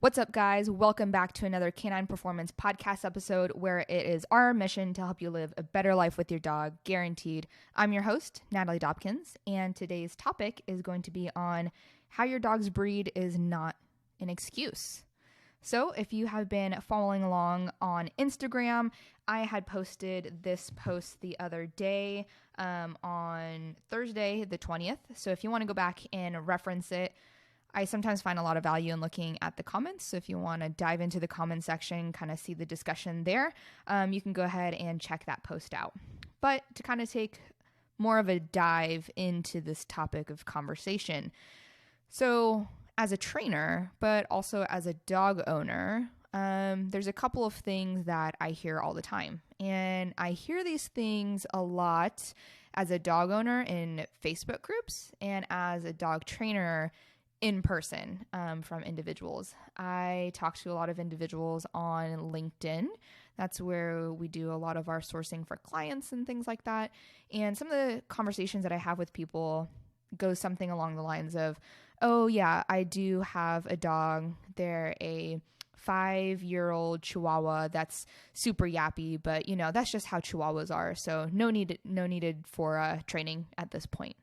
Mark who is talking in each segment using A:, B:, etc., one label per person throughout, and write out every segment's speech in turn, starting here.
A: What's up, guys? Welcome back to another Canine Performance podcast episode where it is our mission to help you live a better life with your dog, guaranteed. I'm your host, Natalie Dobkins, and today's topic is going to be on how your dog's breed is not an excuse. So if you have been following along on Instagram, I had posted this post the other day on Thursday the 20th. So if you want to go back and reference it, I sometimes find a lot of value in looking at the comments. So if you want to dive into the comment section, kind of see the discussion there, you can go ahead and check that post out. But to kind of take more of a dive into this topic of conversation. So as a trainer, but also as a dog owner, there's a couple of things that I hear all the time. And I hear these things a lot as a dog owner in Facebook groups and as a dog trainer in person from individuals. I talk to a lot of individuals on LinkedIn. That's where we do a lot of our sourcing for clients and things like that. And some of the conversations that I have with people go something along the lines of, oh yeah, I do have a dog. They're a 5-year-old Chihuahua that's super yappy, but you know, that's just how Chihuahuas are. So no needed for training at this point.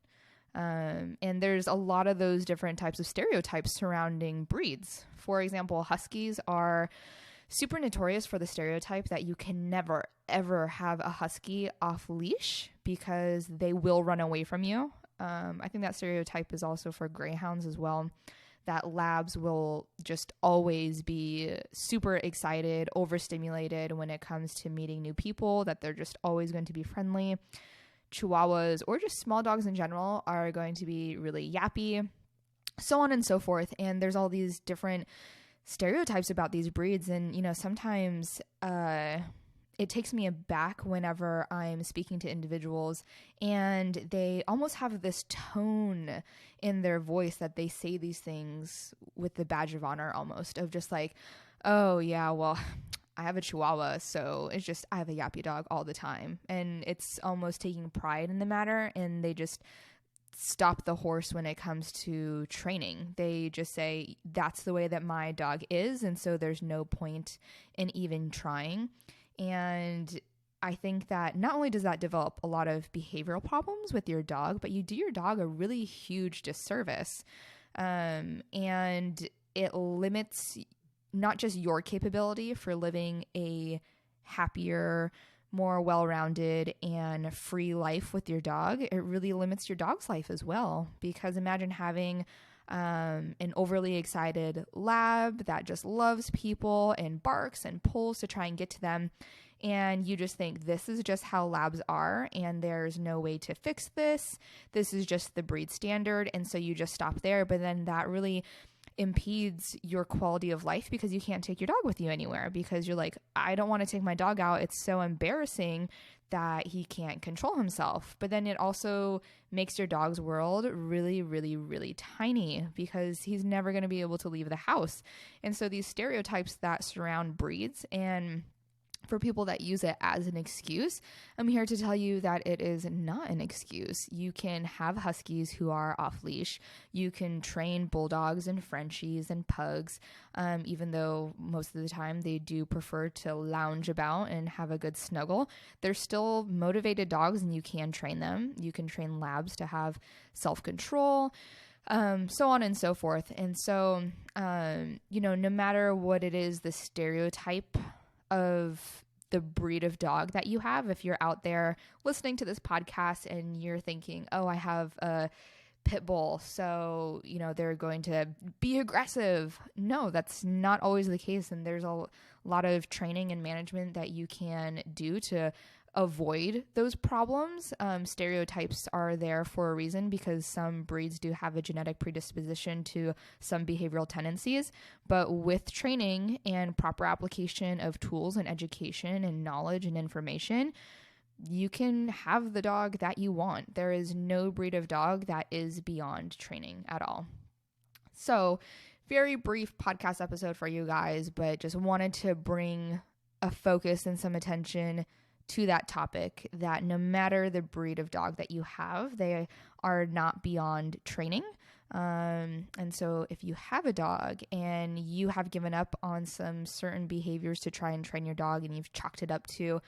A: And there's a lot of those different types of stereotypes surrounding breeds. For example, Huskies are super notorious for the stereotype that you can never, ever have a Husky off-leash because they will run away from you. I think that stereotype is also for Greyhounds as well, that Labs will just always be super excited, overstimulated when it comes to meeting new people, that they're just always going to be friendly. Chihuahuas or just small dogs in general are going to be really yappy, so on and so forth. And there's all these different stereotypes about these breeds. And, you know, sometimes it takes me aback whenever I'm speaking to individuals and they almost have this tone in their voice that they say these things with the badge of honor almost, of just like, oh yeah, well, I have a Chihuahua, so it's just, I have a yappy dog all the time. And it's almost taking pride in the matter, and they just stop the horse when it comes to training. They just say, that's the way that my dog is, and so there's no point in even trying. And I think that not only does that develop a lot of behavioral problems with your dog, but you do your dog a really huge disservice. And it limits not just your capability for living a happier, more well-rounded and free life with your dog, it really limits your dog's life as well. Because imagine having an overly excited lab that just loves people and barks and pulls to try and get to them. And you just think this is just how labs are and there's no way to fix this. This is just the breed standard. And so you just stop there. But then that really impedes your quality of life because you can't take your dog with you anywhere because you're like, I don't want to take my dog out. It's so embarrassing that he can't control himself. But then it also makes your dog's world really, really, really tiny because he's never going to be able to leave the house. And so these stereotypes that surround breeds, and for people that use it as an excuse, I'm here to tell you that it is not an excuse. You can have Huskies who are off-leash. You can train Bulldogs and Frenchies and Pugs, even though most of the time they do prefer to lounge about and have a good snuggle. They're still motivated dogs and you can train them. You can train Labs to have self-control, so on and so forth. And so, no matter what it is, the stereotype of the breed of dog that you have, if you're out there listening to this podcast and you're thinking, oh, I have a pit bull, so, they're going to be aggressive. No, that's not always the case. And there's a lot of training and management that you can do to avoid those problems. Stereotypes are there for a reason because some breeds do have a genetic predisposition to some behavioral tendencies, but with training and proper application of tools and education and knowledge and information, you can have the dog that you want. There is no breed of dog that is beyond training at all. So, very brief podcast episode for you guys, but just wanted to bring a focus and some attention to that topic, that no matter the breed of dog that you have, they are not beyond training. And so if you have a dog and you have given up on some certain behaviors to try and train your dog and you've chalked it up to,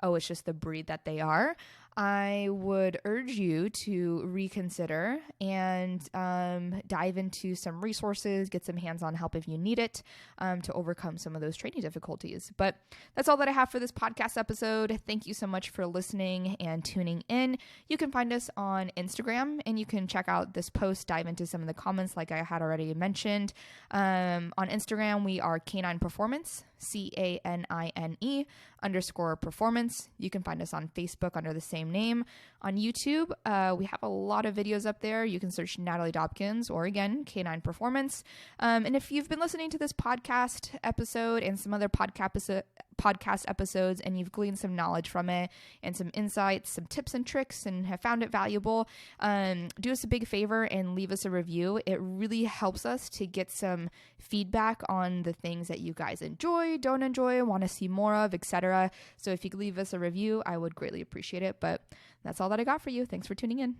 A: oh, it's just the breed that they are, I would urge you to reconsider and dive into some resources, get some hands-on help if you need it, to overcome some of those training difficulties. But that's all that I have for this podcast episode. Thank you so much for listening and tuning in. You can find us on Instagram, and you can check out this post, dive into some of the comments like I had already mentioned. On Instagram, we are Canine Performance, CANINE_performance. You can find us on Facebook under the same name. On YouTube, we have a lot of videos up there. You can search Natalie Dobkins or, again, Canine Performance. And if you've been listening to this podcast episode and some other podcast episodes and you've gleaned some knowledge from it and some insights, some tips and tricks, and have found it valuable, do us a big favor and leave us a review. It really helps us to get some feedback on the things that you guys enjoy, don't enjoy, want to see more of, etc. So if you could leave us a review, I would greatly appreciate it. But that's all that I got for you. Thanks for tuning in.